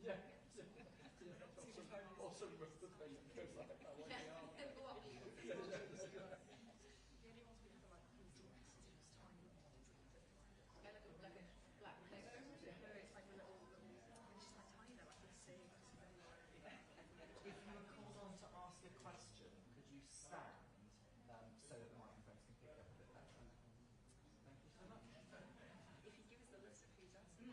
Yeah. Awesome with the thing that goes like that. The only ones we have are like these tiny ones. Yeah, like a black Lego. It's like a little, it's just like tiny though, I can see. If you were called on to ask a question, could you stand so that the microphones can pick it up a bit better? Thank you so much. If you give us the list of who's asking,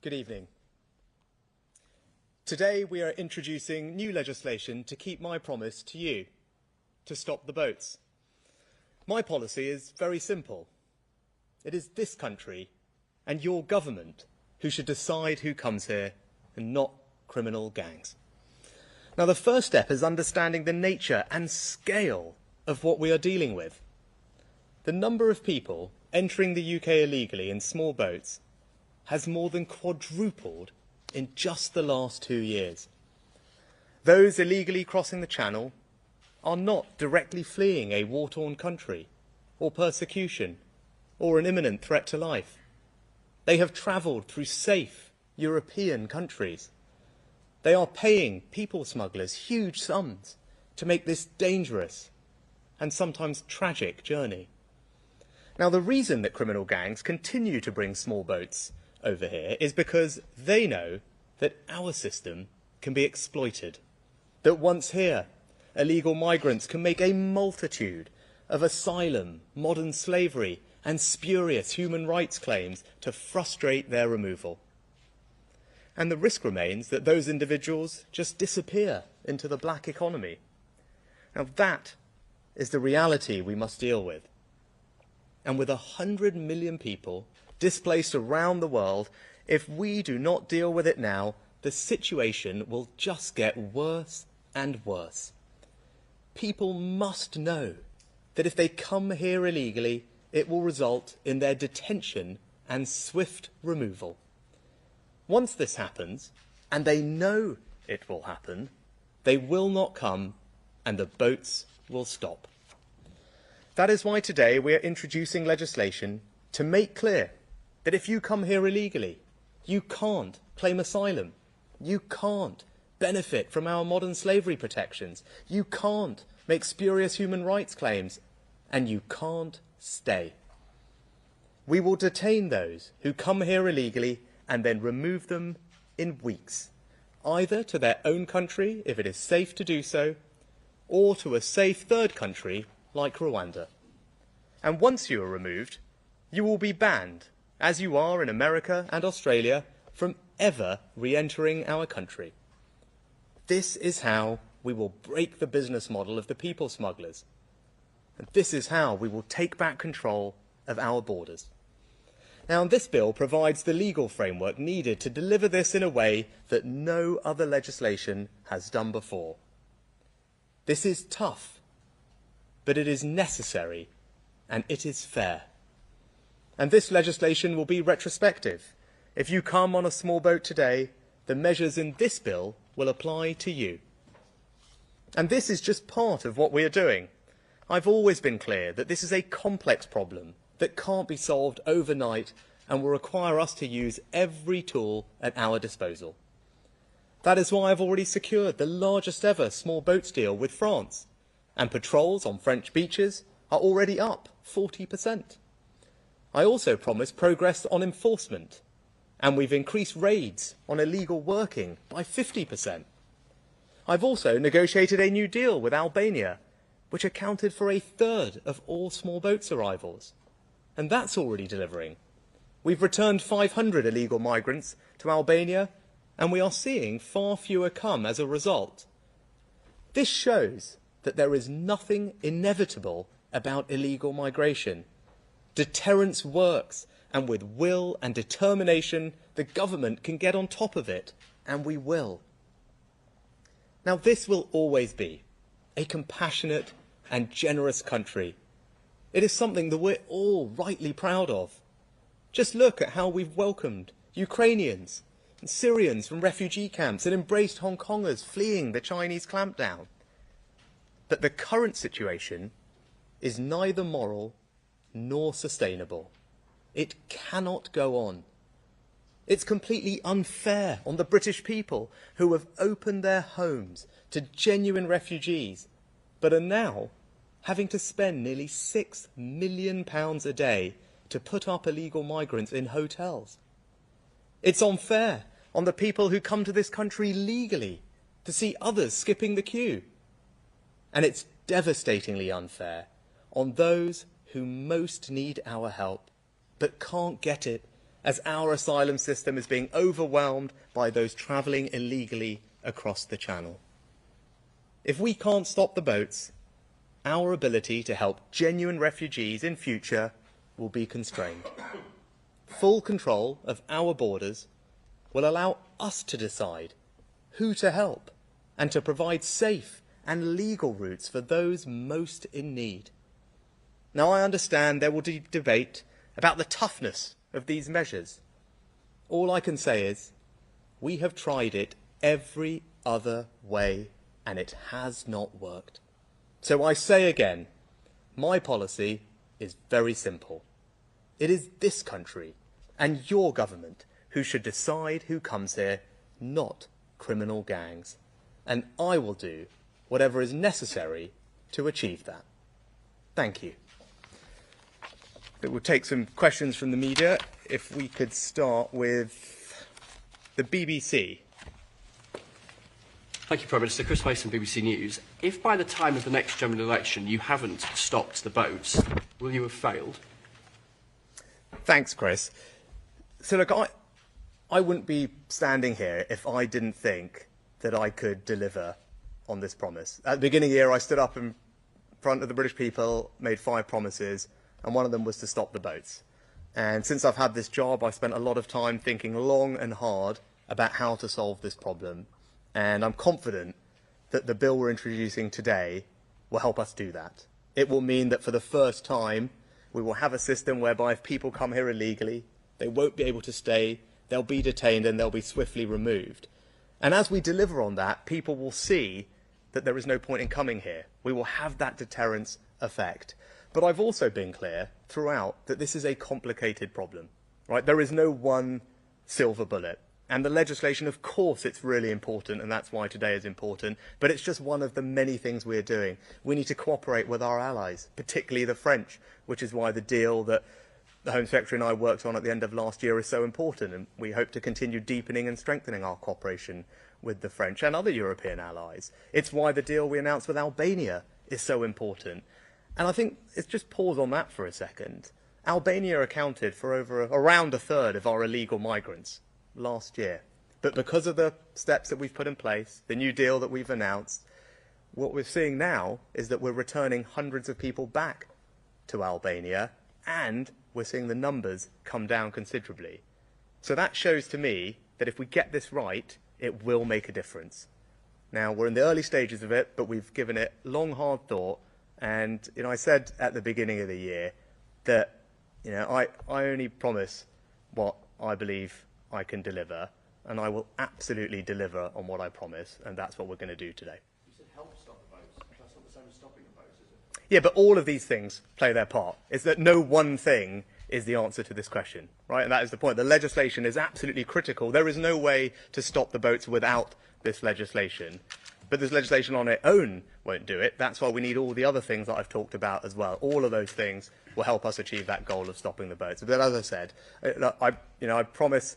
Good evening. Today we are introducing new legislation to keep my promise to you, to stop the boats. My policy is very simple. It is this country and your government who should decide who comes here and not criminal gangs. Now, the first step is understanding the nature and scale of what we are dealing with. The number of people entering the UK illegally in small boats has more than quadrupled in just the last 2 years. Those illegally crossing the Channel are not directly fleeing a war-torn country or persecution or an imminent threat to life. They have travelled through safe European countries. They are paying people smugglers huge sums to make this dangerous and sometimes tragic journey. Now, the reason that criminal gangs continue to bring small boats over here is because they know that our system can be exploited. That once here, illegal migrants can make a multitude of asylum, modern slavery and spurious human rights claims to frustrate their removal. And the risk remains that those individuals just disappear into the black economy. Now that is the reality we must deal with. And with 100 million people displaced around the world, if we do not deal with it now, the situation will just get worse and worse. People must know that if they come here illegally, it will result in their detention and swift removal. Once this happens, and they know it will happen, they will not come and the boats will stop. That is why today we are introducing legislation to make clear that if you come here illegally, you can't claim asylum, you can't benefit from our modern slavery protections, you can't make spurious human rights claims, and you can't stay. We will detain those who come here illegally and then remove them in weeks, either to their own country if it is safe to do so, or to a safe third country like Rwanda. And once you are removed, you will be banned, as you are in America and Australia, from ever re-entering our country. This is how we will break the business model of the people smugglers. And this is how we will take back control of our borders. Now, this bill provides the legal framework needed to deliver this in a way that no other legislation has done before. This is tough, but it is necessary and it is fair. And this legislation will be retrospective. If you come on a small boat today, the measures in this bill will apply to you. And this is just part of what we are doing. I've always been clear that this is a complex problem that can't be solved overnight and will require us to use every tool at our disposal. That is why I've already secured the largest ever small boats deal with France, and patrols on French beaches are already up 40%. I also promised progress on enforcement, and we've increased raids on illegal working by 50%. I've also negotiated a new deal with Albania, which accounted for 1/3 of all small boats arrivals. And that's already delivering. We've returned 500 illegal migrants to Albania, and we are seeing far fewer come as a result. This shows that there is nothing inevitable about illegal migration. Deterrence works, and with will and determination, the government can get on top of it, and we will. Now, this will always be a compassionate and generous country. It is something that we're all rightly proud of. Just look at how we've welcomed Ukrainians and Syrians from refugee camps and embraced Hong Kongers fleeing the Chinese clampdown. But the current situation is neither moral nor sustainable. It cannot go on. It's completely unfair on the British people who have opened their homes to genuine refugees, but are now having to spend nearly £6 million a day to put up illegal migrants in hotels. It's unfair on the people who come to this country legally to see others skipping the queue. And it's devastatingly unfair on those who most need our help but can't get it as our asylum system is being overwhelmed by those travelling illegally across the Channel. If we can't stop the boats, our ability to help genuine refugees in future will be constrained. Full control of our borders will allow us to decide who to help and to provide safe and legal routes for those most in need. Now, I understand there will be debate about the toughness of these measures. All I can say is we have tried it every other way and it has not worked. So I say again, my policy is very simple. It is this country and your government who should decide who comes here, not criminal gangs. And I will do whatever is necessary to achieve that. Thank you. We'll take some questions from the media. If we could start with the BBC. Thank you, Prime Minister. Chris Mason, BBC News. If by the time of the next general election you haven't stopped the boats, will you have failed? Thanks, Chris. So look, I wouldn't be standing here if I didn't think that I could deliver on this promise. At the beginning of the year, I stood up in front of the British people, made 5 promises, and one of them was to stop the boats. And since I've had this job, I've spent a lot of time thinking long and hard about how to solve this problem. And I'm confident that the bill we're introducing today will help us do that. It will mean that for the first time, we will have a system whereby if people come here illegally, they won't be able to stay, they'll be detained and they'll be swiftly removed. And as we deliver on that, people will see that there is no point in coming here. We will have that deterrence effect. But I've also been clear throughout that this is a complicated problem, right? There is no one silver bullet. And the legislation, of course, it's really important, and that's why today is important, but it's just one of the many things we're doing. We need to cooperate with our allies, particularly the French, which is why the deal that the Home Secretary and I worked on at the end of last year is so important, and we hope to continue deepening and strengthening our cooperation with the French and other European allies. It's why the deal we announced with Albania is so important. And I think it's just pause on that for a second. Albania accounted for around a third of our illegal migrants last year. But because of the steps that we've put in place, the new deal that we've announced, what we're seeing now is that we're returning hundreds of people back to Albania, and we're seeing the numbers come down considerably. So that shows to me that if we get this right, it will make a difference. Now, we're in the early stages of it, but we've given it long, hard thought. And I said at the beginning of the year that I only promise what I believe I can deliver, and I will absolutely deliver on what I promise, and that's what we're going to do today. You said help stop the boats. That's not the same as stopping the boats, is it? Yeah, but all of these things play their part. It's that no one thing is the answer to this question, right? And that is the point. The legislation is absolutely critical. There is no way to stop the boats without this legislation. But this legislation on its own won't do it. That's why we need all the other things that I've talked about as well. All of those things will help us achieve that goal of stopping the boats. But as I said, I promise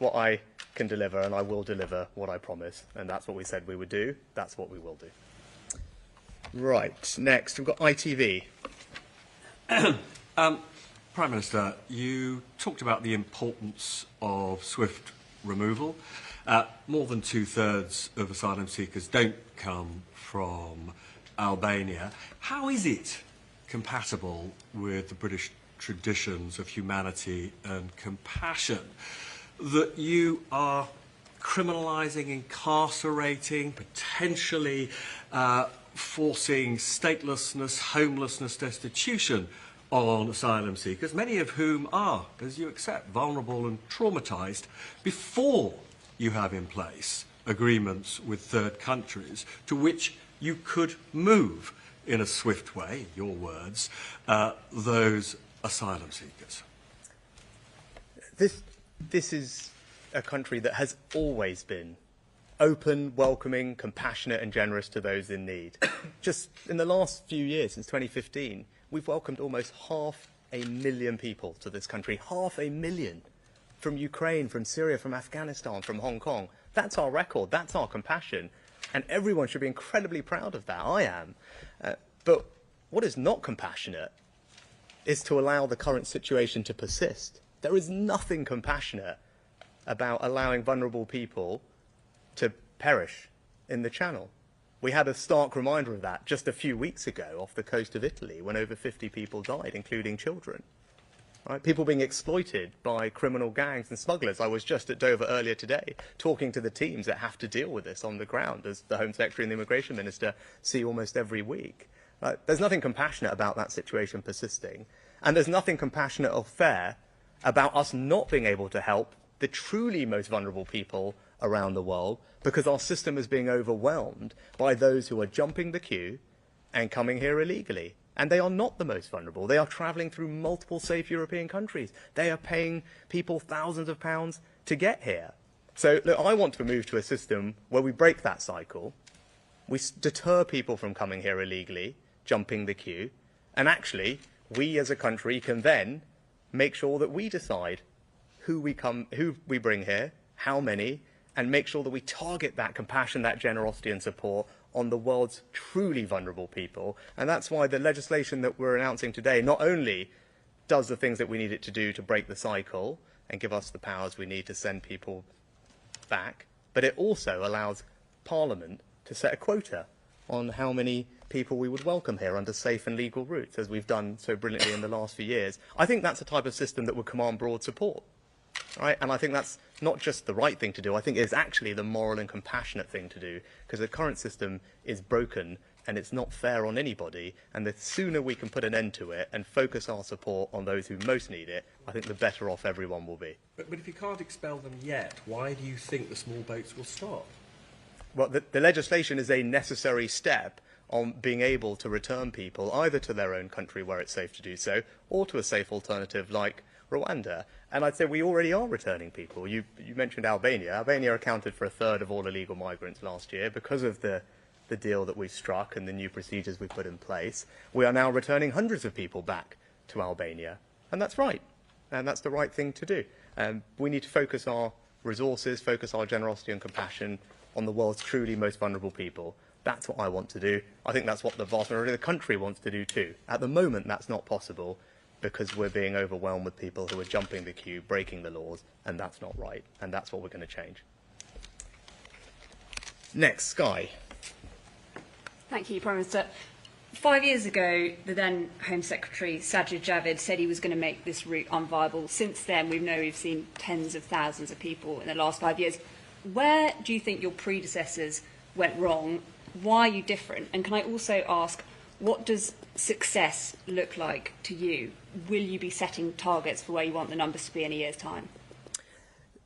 what I can deliver, and I will deliver what I promise. And that's what we said we would do. That's what we will do. Right, next we've got ITV. Prime Minister, you talked about the importance of swift removal. More than 2/3 of asylum seekers don't come from Albania. How is it compatible with the British traditions of humanity and compassion that you are criminalising, incarcerating, potentially forcing statelessness, homelessness, destitution on asylum seekers, many of whom are, as you accept, vulnerable and traumatised, before you have in place agreements with third countries to which you could move in a swift way, your words, those asylum seekers? This is a country that has always been open, welcoming, compassionate and generous to those in need. Just in the last few years, since 2015, we've welcomed almost 500,000 people to this country. 500,000 from Ukraine, from Syria, from Afghanistan, from Hong Kong. That's our record. That's our compassion. And everyone should be incredibly proud of that. I am. But what is not compassionate is to allow the current situation to persist. There is nothing compassionate about allowing vulnerable people to perish in the Channel. We had a stark reminder of that just a few weeks ago off the coast of Italy when over 50 people died, including children. Right? People being exploited by criminal gangs and smugglers. I was just at Dover earlier today talking to the teams that have to deal with this on the ground, as the Home Secretary and the Immigration Minister see almost every week. Right? There's nothing compassionate about that situation persisting, and there's nothing compassionate or fair about us not being able to help the truly most vulnerable people around the world, because our system is being overwhelmed by those who are jumping the queue and coming here illegally. And they are not the most vulnerable. They are travelling through multiple safe European countries. They are paying people thousands of pounds to get here. So look, I want to move to a system where we break that cycle, we deter people from coming here illegally, jumping the queue, and actually we as a country can then make sure that we decide who we bring here, how many, and make sure that we target that compassion, that generosity and support on the world's truly vulnerable people. And that's why the legislation that we're announcing today not only does the things that we need it to do to break the cycle and give us the powers we need to send people back, but it also allows Parliament to set a quota on how many people we would welcome here under safe and legal routes, as we've done so brilliantly in the last few years. I think that's a type of system that would command broad support. Right? And I think that's not just the right thing to do, I think it's actually the moral and compassionate thing to do, because the current system is broken and it's not fair on anybody, and the sooner we can put an end to it and focus our support on those who most need it, I think the better off everyone will be. But if you can't expel them yet, why do you think the small boats will stop? Well, the legislation is a necessary step on being able to return people either to their own country where it's safe to do so, or to a safe alternative like Rwanda. And I'd say we already are returning people. You mentioned Albania. Albania accounted for a third of all illegal migrants last year because of the deal that we've struck and the new procedures we've put in place. We are now returning hundreds of people back to Albania. And that's right. And that's the right thing to do. We need to focus our resources, focus our generosity and compassion on the world's truly most vulnerable people. That's what I want to do. I think that's what the vast majority of the country wants to do too. At the moment, that's not possible, because we're being overwhelmed with people who are jumping the queue, breaking the laws, and that's not right. And that's what we're going to change. Next, Sky. Thank you, Prime Minister. 5 years ago, the then Home Secretary, Sajid Javid, said he was going to make this route unviable. Since then, we've seen tens of thousands of people in the last 5 years. Where do you think your predecessors went wrong? Why are you different? And can I also ask, what does success look like to you? Will you be setting targets for where you want the numbers to be in a year's time?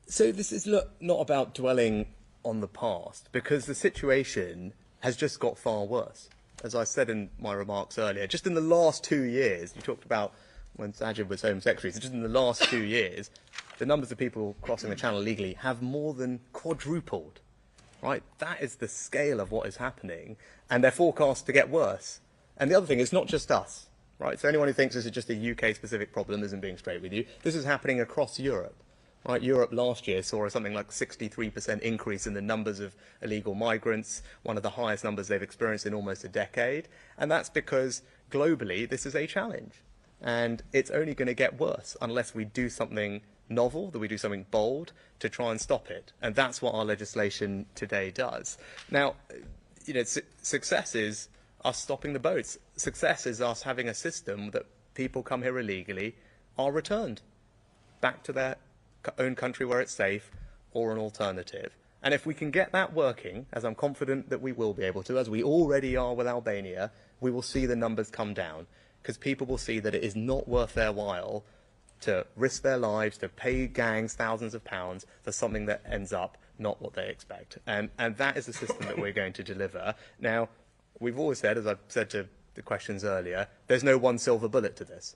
So this is not about dwelling on the past, because the situation has just got far worse. As I said in my remarks earlier, just in the last 2 years, you talked about when Sajid was Home Secretary, so just in the last 2 years, the numbers of people crossing the Channel illegally have more than quadrupled. Right? That is the scale of what is happening, and they're forecast to get worse. And the other thing is not just us, right? So anyone who thinks this is just a UK-specific problem isn't being straight with you. This is happening across Europe, right? Europe last year saw something like 63% increase in the numbers of illegal migrants, one of the highest numbers they've experienced in almost a decade. And that's because globally this is a challenge. And it's only going to get worse unless we do something novel, that we do something bold to try and stop it. And that's what our legislation today does. Now, success is us stopping the boats. Success is us having a system that people come here illegally are returned back to their own country where it's safe, or an alternative. And if we can get that working, as I'm confident that we will be able to, as we already are with Albania, we will see the numbers come down, because people will see that it is not worth their while to risk their lives, to pay gangs thousands of pounds for something that ends up not what they expect. And that is the system that we're going to deliver. Now, we've always said, as I've said to the questions earlier, there's no one silver bullet to this.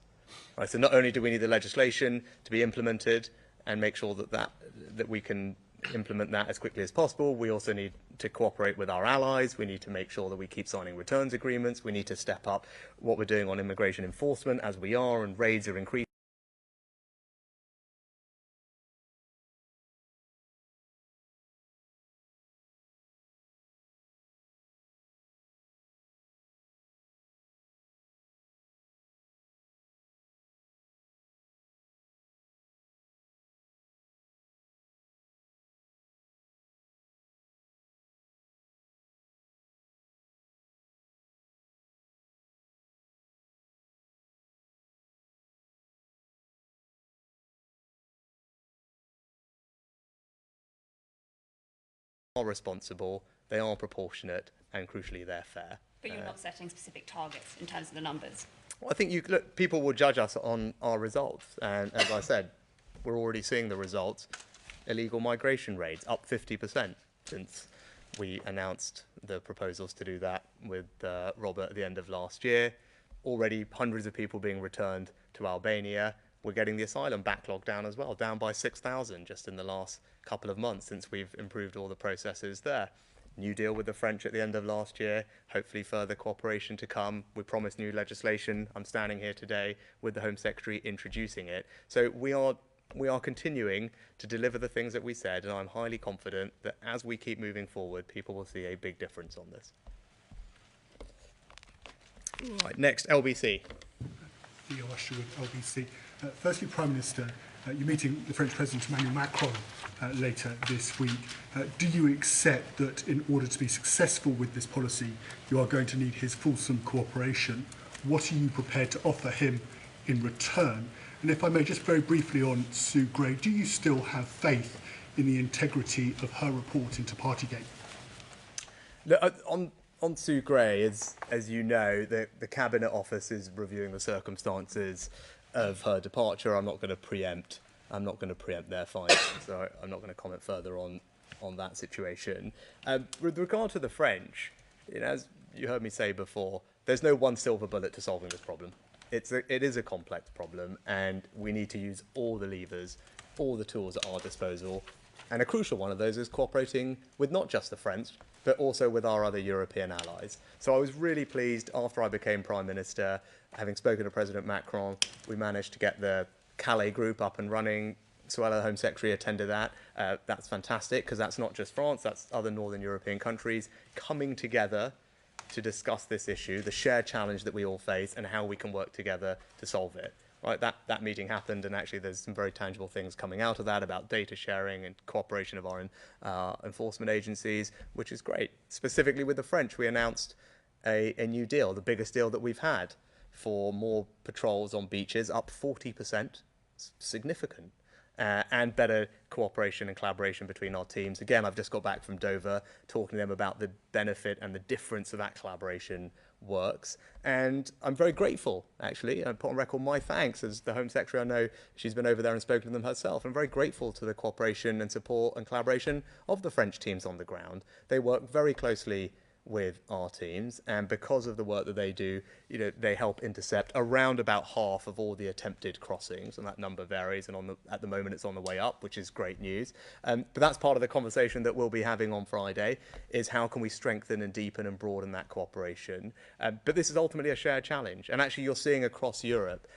Right? So not only do we need the legislation to be implemented and make sure that we can implement that as quickly as possible, we also need to cooperate with our allies. We need to make sure that we keep signing returns agreements. We need to step up what we're doing on immigration enforcement, as we are, and raids are increasing. are responsible, they are proportionate, and crucially, they're fair. But you're not setting specific targets in terms of the numbers. Well, I think look, people will judge us on our results. And as I said, we're already seeing the results. Illegal migration rates up 50% since we announced the proposals to do that with Robert at the end of last year. Already hundreds of people being returned to Albania. We're getting the asylum backlog down as well, down by 6,000 just in the last couple of months since we've improved all the processes there. New deal with the French at the end of last year, hopefully further cooperation to come. We promised new legislation. I'm standing here today with the Home Secretary introducing it. So we are continuing to deliver the things that we said, and I'm highly confident that as we keep moving forward, people will see a big difference on this. Right, next, LBC. Theo Usher with LBC. Firstly, Prime Minister, you're meeting the French President Emmanuel Macron later this week. Do you accept that in order to be successful with this policy, you are going to need his fulsome cooperation? What are you prepared to offer him in return? And if I may, just very briefly on Sue Gray, do you still have faith in the integrity of her report into Partygate? Look, on Sue Gray, as you know, the Cabinet Office is reviewing the circumstances of her departure. I'm not going to preempt their findings, so I'm not going to comment further on that situation. With regard to the French, as you heard me say before, there's no one silver bullet to solving this problem. It is a complex problem, and we need to use all the levers, all the tools at our disposal. And a crucial one of those is cooperating with not just the French, but also with our other European allies. So I was really pleased after I became Prime Minister, having spoken to President Macron, we managed to get the Calais group up and running. Suella, the Home Secretary, attended that. That's fantastic, because that's not just France, that's other Northern European countries coming together to discuss this issue, the shared challenge that we all face, and how we can work together to solve it. Right, that meeting happened, and actually there's some very tangible things coming out of that about data sharing and cooperation of our enforcement agencies, which is great. Specifically with the French, we announced a new deal, the biggest deal that we've had, for more patrols on beaches, up 40%, significant, and better cooperation and collaboration between our teams. Again, I've just got back from Dover, talking to them about the benefit and the difference of that collaboration works. And I'm very grateful, actually, and put on record my thanks as the Home Secretary. I know she's been over there and spoken to them herself. I'm very grateful to the cooperation and support and collaboration of the French teams on the ground. They work very closely with our teams, and because of the work that they do, they help intercept around about half of all the attempted crossings, and that number varies, and at the moment it's on the way up, which is great news. But that's part of the conversation that we'll be having on Friday, is how can we strengthen and deepen and broaden that cooperation. But this is ultimately a shared challenge, and actually you're seeing across Europe,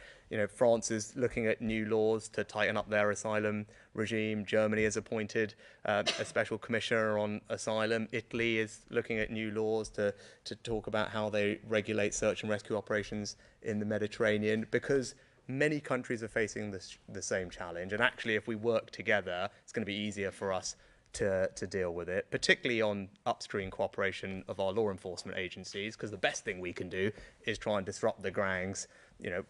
France is looking at new laws to tighten up their asylum regime. Germany has appointed a special commissioner on asylum. Italy is looking at new laws to talk about how they regulate search and rescue operations in the Mediterranean, because many countries are facing the same challenge. And actually, if we work together, it's going to be easier for us to deal with it, particularly on upstream cooperation of our law enforcement agencies, because the best thing we can do is try and disrupt the gangs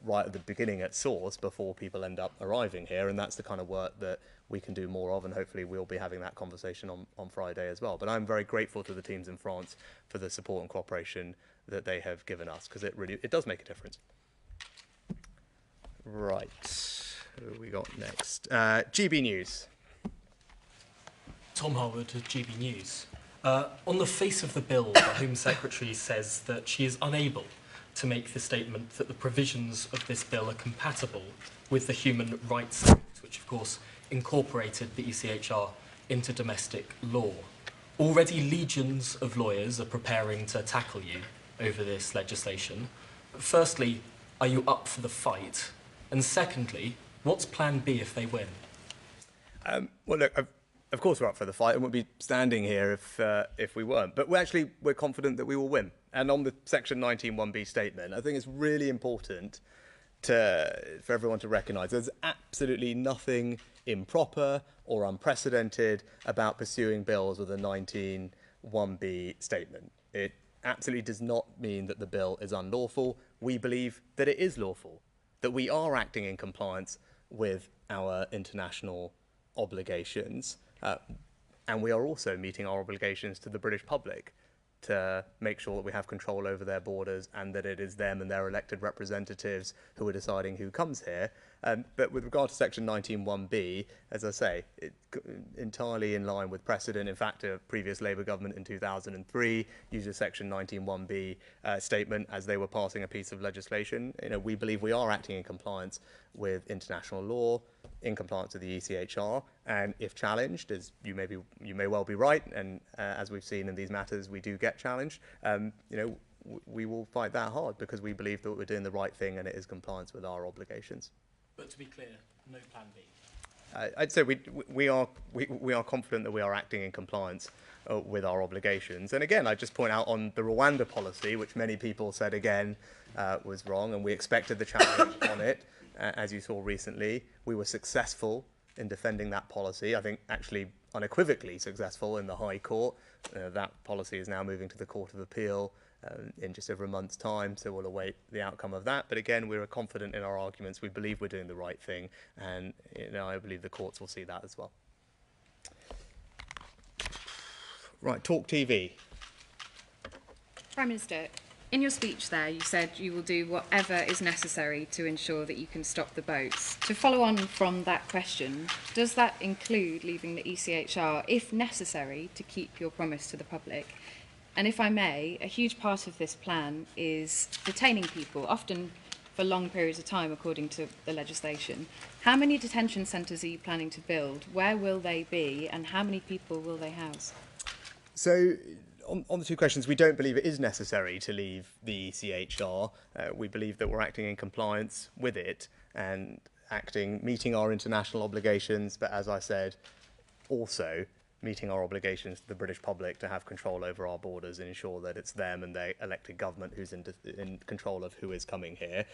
right at the beginning at source before people end up arriving here. And that's the kind of work that we can do more of, and hopefully we'll be having that conversation on Friday as well. But I'm very grateful to the teams in France for the support and cooperation that they have given us, because it does make a difference. Right, who we got next? GB News. Tom Harwood of GB News. On the face of the bill, the Home Secretary says that she is unable to make the statement that the provisions of this bill are compatible with the Human Rights Act, which of course incorporated the ECHR into domestic law. Already legions of lawyers are preparing to tackle you over this legislation. Firstly, are you up for the fight? And secondly, what's plan B if they win? Well, look, of course we're up for the fight, and we'll be standing here if we weren't. But we're confident that we will win. And on the Section 19(1)(b) statement, I think it's really important for everyone to recognise there's absolutely nothing improper or unprecedented about pursuing bills with a 19(1)(b) statement. It absolutely does not mean that the bill is unlawful. We believe that it is lawful, that we are acting in compliance with our international obligations. And we are also meeting our obligations to the British public to make sure that we have control over their borders and that it is them and their elected representatives who are deciding who comes here. But with regard to Section 19(1)(b), as I say, entirely in line with precedent. In fact, a previous Labour government in 2003 used a Section 19(1)(b) statement as they were passing a piece of legislation. We believe we are acting in compliance with international law, in compliance with the ECHR, and if challenged, as you may well be right, and as we've seen in these matters, we do get challenged. We will fight that hard because we believe that we're doing the right thing and it is compliance with our obligations. But to be clear, no plan B. I'd say we are confident that we are acting in compliance with our obligations. And again, I just point out on the Rwanda policy, which many people said again was wrong, and we expected the challenge on it. As you saw recently, we were successful in defending that policy. I think actually unequivocally successful in the High Court. That policy is now moving to the Court of Appeal in just over a month's time, so we'll await the outcome of that. But again, we're confident in our arguments. We believe we're doing the right thing, and I believe the courts will see that as well. Right, Talk TV. Prime Minister, in your speech there, you said you will do whatever is necessary to ensure that you can stop the boats. To follow on from that question, does that include leaving the ECHR, if necessary, to keep your promise to the public? And if I may, a huge part of this plan is detaining people, often for long periods of time, according to the legislation. How many detention centres are you planning to build? Where will they be? And how many people will they house? So, on the two questions, we don't believe it is necessary to leave the ECHR. We believe that we're acting in compliance with it and meeting our international obligations, but as I said, also meeting our obligations to the British public to have control over our borders and ensure that it's them and their elected government who's in control of who is coming here.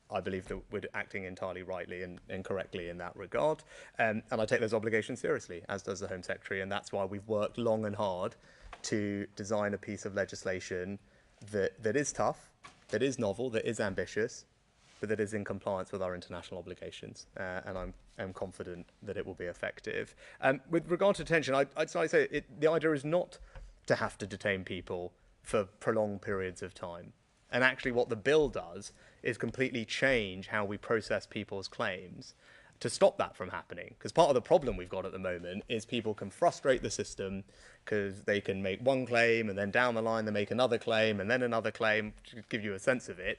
I believe that we're acting entirely rightly and correctly in that regard. And I take those obligations seriously, as does the Home Secretary, and that's why we've worked long and hard to design a piece of legislation that is tough, that is novel, that is ambitious, but that is in compliance with our international obligations. And I'm confident that it will be effective. With regard to detention, I'd say the idea is not to have to detain people for prolonged periods of time. And actually what the bill does is completely change how we process people's claims to stop that from happening. Because part of the problem we've got at the moment is people can frustrate the system because they can make one claim and then down the line they make another claim and then another claim, to give you a sense of it.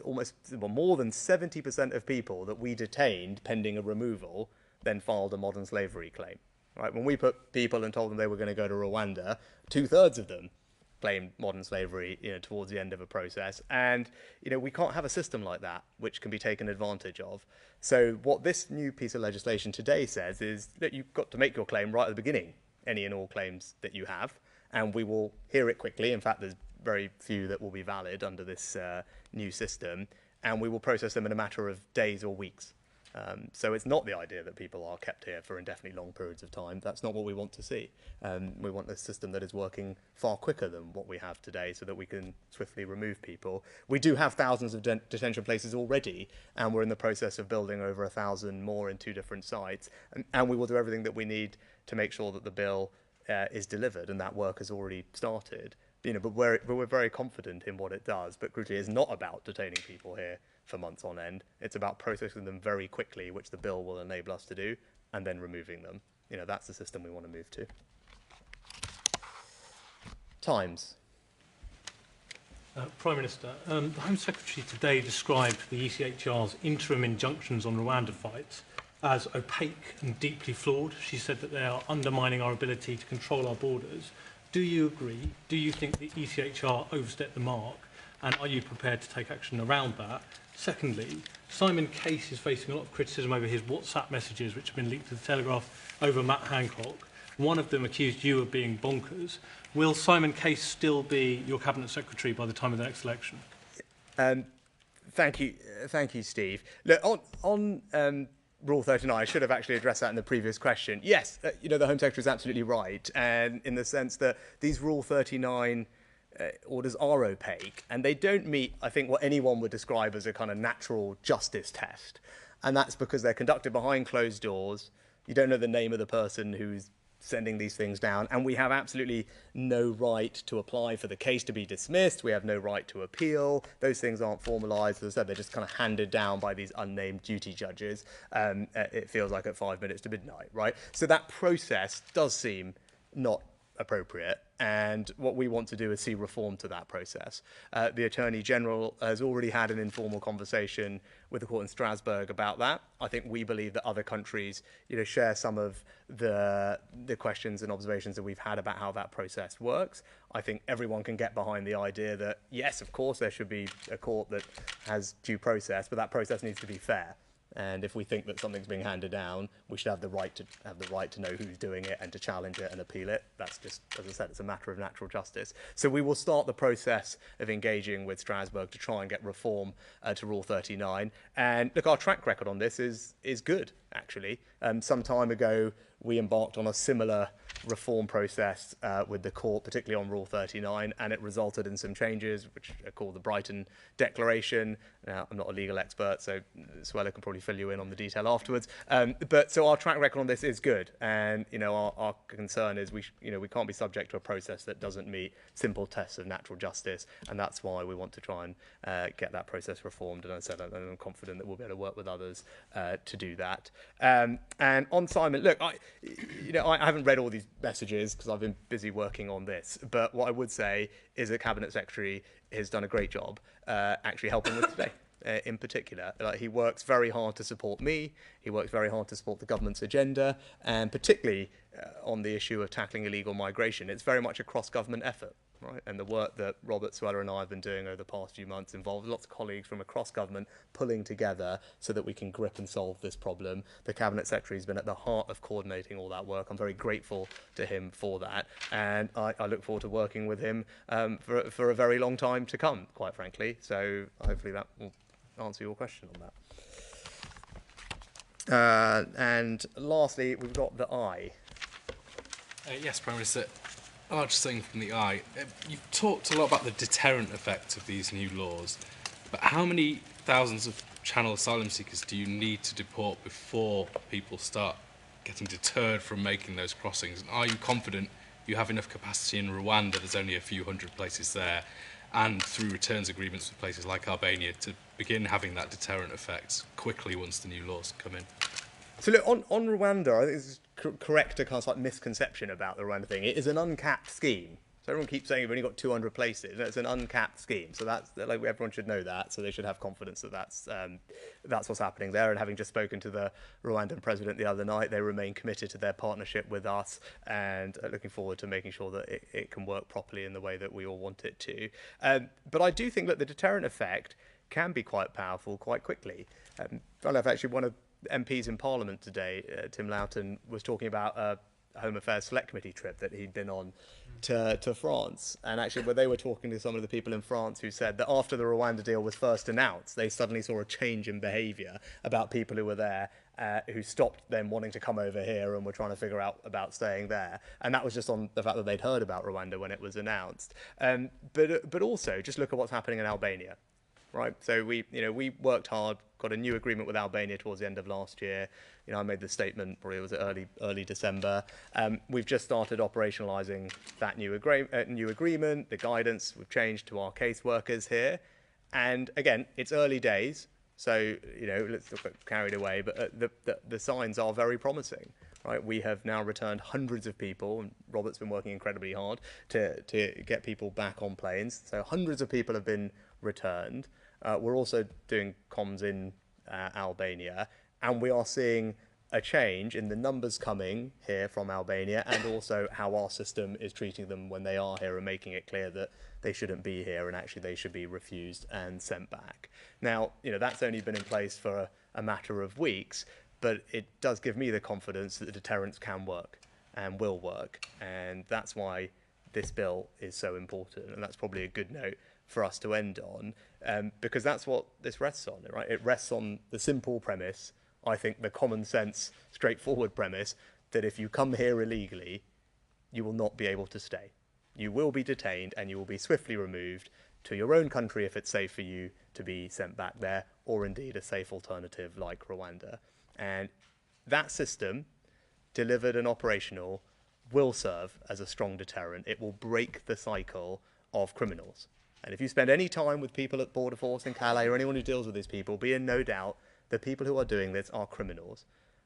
Almost more than 70% of people that we detained pending a removal then filed a modern slavery claim. Right? When we put people and told them they were going to go to Rwanda, 2/3 of them claimed modern slavery towards the end of a process. And we can't have a system like that which can be taken advantage of. So what this new piece of legislation today says is that you've got to make your claim right at the beginning, any and all claims that you have, and we will hear it quickly. In fact, there's very few that will be valid under this new system, and we will process them in a matter of days or weeks. So it's not the idea that people are kept here for indefinitely long periods of time. That's not what we want to see. We want a system that is working far quicker than what we have today so that we can swiftly remove people. We do have thousands of detention places already, and we're in the process of building over 1,000 more in 2 different sites. And we will do everything that we need to make sure that the bill is delivered, and that work has already started. But we're very confident in what it does. But crucially, it's not about detaining people here for months on end. It's about processing them very quickly, which the bill will enable us to do, and then removing them. That's the system we want to move to. Times. Prime Minister, the Home Secretary today described the ECHR's interim injunctions on Rwanda fights as opaque and deeply flawed. She said that they are undermining our ability to control our borders. Do you agree? Do you think the ECHR overstepped the mark? And are you prepared to take action around that? Secondly, Simon Case is facing a lot of criticism over his WhatsApp messages, which have been leaked to the Telegraph over Matt Hancock. One of them accused you of being bonkers. Will Simon Case still be your Cabinet Secretary by the time of the next election? Thank you, Steve. Look, on Rule 39, I should have actually addressed that in the previous question. Yes, the Home Secretary is absolutely right, and in the sense that these Rule 39 orders are opaque, and they don't meet, I think, what anyone would describe as a kind of natural justice test. And that's because they're conducted behind closed doors. You don't know the name of the person who's sending these things down, and we have absolutely no right to apply for the case to be dismissed. We have no right to appeal. Those things aren't formalised. As I said, they're just kind of handed down by these unnamed duty judges. It feels like at 5 minutes to midnight, right? So that process does seem not appropriate, and what we want to do is see reform to that process. The Attorney General has already had an informal conversation with the court in Strasbourg about that. I think we believe that other countries, share some of the questions and observations that we've had about how that process works. I think everyone can get behind the idea that, yes, of course, there should be a court that has due process, but that process needs to be fair. And if we think that something's being handed down, we should have the right to know who's doing it and to challenge it and appeal it. That's just, as I said, it's a matter of natural justice. So we will start the process of engaging with Strasbourg to try and get reform to Rule 39. And look, our track record on this is good, actually. Some time ago, we embarked on a similar reform process with the court, particularly on Rule 39, and it resulted in some changes, which are called the Brighton Declaration. Now, I'm not a legal expert, so Suella can probably fill you in on the detail afterwards. But so our track record on this is good, and our concern is we can't be subject to a process that doesn't meet simple tests of natural justice, and that's why we want to try and get that process reformed. And as I said, I'm confident that we'll be able to work with others to do that. And on Simon, look, I haven't read all these messages because I've been busy working on this, but what I would say is the Cabinet Secretary has done a great job actually helping with today. In particular, he works very hard to support me, he works very hard to support the government's agenda, and particularly on the issue of tackling illegal migration. It's very much a cross-government effort. Right, and the work that Robert, Suella and I have been doing over the past few months involves lots of colleagues from across government pulling together so that we can grip and solve this problem. The Cabinet Secretary has been at the heart of coordinating all that work. I'm very grateful to him for that, and I look forward to working with him for a very long time to come, quite frankly. So hopefully that will answer your question on that. And lastly, we've got the eye. Yes, Prime Minister. Large thing from the eye. You've talked a lot about the deterrent effect of these new laws, but how many thousands of Channel asylum seekers do you need to deport before people start getting deterred from making those crossings? And are you confident you have enough capacity in Rwanda, there's only a few hundred places there, and through returns agreements with places like Albania to begin having that deterrent effect quickly once the new laws come in? So look, on Rwanda, I think it's correct a kind of like misconception about the Rwanda thing. It is an uncapped scheme. So everyone keeps saying we've only got 200 places. No, it's an uncapped scheme. So that's like everyone should know that. So they should have confidence that that's what's happening there. And having just spoken to the Rwandan president the other night, they remain committed to their partnership with us and looking forward to making sure that it can work properly in the way that we all want it to. But I do think that the deterrent effect can be quite powerful quite quickly. Actually, one of MPs in Parliament today, Tim Loughton, was talking about a Home Affairs Select Committee trip that he'd been on to France. And actually, when they were talking to some of the people in France who said that after the Rwanda deal was first announced, they suddenly saw a change in behaviour about people who were there who stopped them wanting to come over here and were trying to figure out about staying there. And that was just on the fact that they'd heard about Rwanda when it was announced. But also, just look at what's happening in Albania. Right, so we worked hard, got a new agreement with Albania towards the end of last year. I made the statement, probably it was early December. We've just started operationalising that new agreement, the guidance we've changed to our caseworkers here. And again, it's early days, so let's not get carried away, but the signs are very promising. Right, we have now returned hundreds of people, and Robert's been working incredibly hard to get people back on planes. So hundreds of people have been returned. We're also doing comms in Albania, and we are seeing a change in the numbers coming here from Albania and also how our system is treating them when they are here and making it clear that they shouldn't be here and actually they should be refused and sent back. Now, that's only been in place for a matter of weeks, but it does give me the confidence that the deterrence can work and will work, and that's why this bill is so important, and that's probably a good note for us to end on, because that's what this rests on, right? It rests on the simple premise, I think the common sense, straightforward premise, that if you come here illegally, you will not be able to stay. You will be detained and you will be swiftly removed to your own country if it's safe for you to be sent back there, or indeed a safe alternative like Rwanda. And that system delivered and operational, will serve as a strong deterrent. It will break the cycle of criminals. And if you spend any time with people at Border Force in Calais or anyone who deals with these people, be in no doubt the people who are doing this are criminals.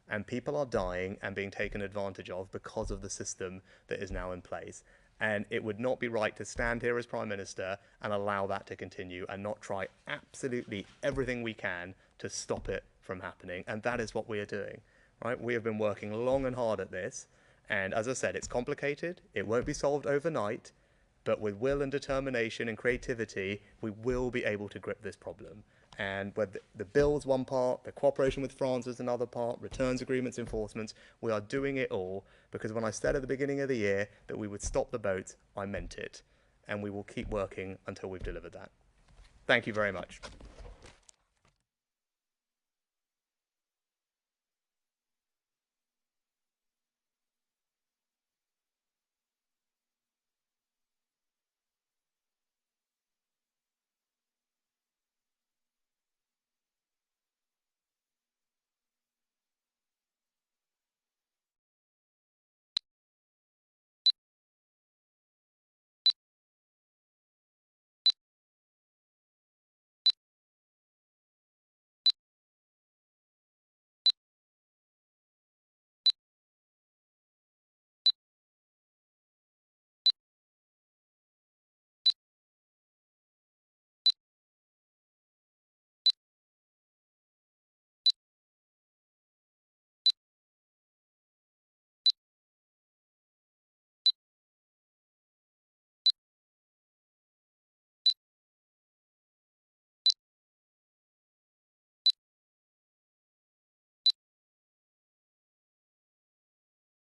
And people are dying and being taken advantage of because of the system that is now in place. And it would not be right to stand here as Prime Minister and allow that to continue and not try absolutely everything we can to stop it from happening. And that is what we are doing. Right? We have been working long and hard at this. And as I said, it's complicated. It won't be solved overnight. But with will and determination and creativity, we will be able to grip this problem. And where the bill is one part, the cooperation with France is another part, returns agreements, enforcements, we are doing it all because when I said at the beginning of the year that we would stop the boats, I meant it. And we will keep working until we've delivered that. Thank you very much.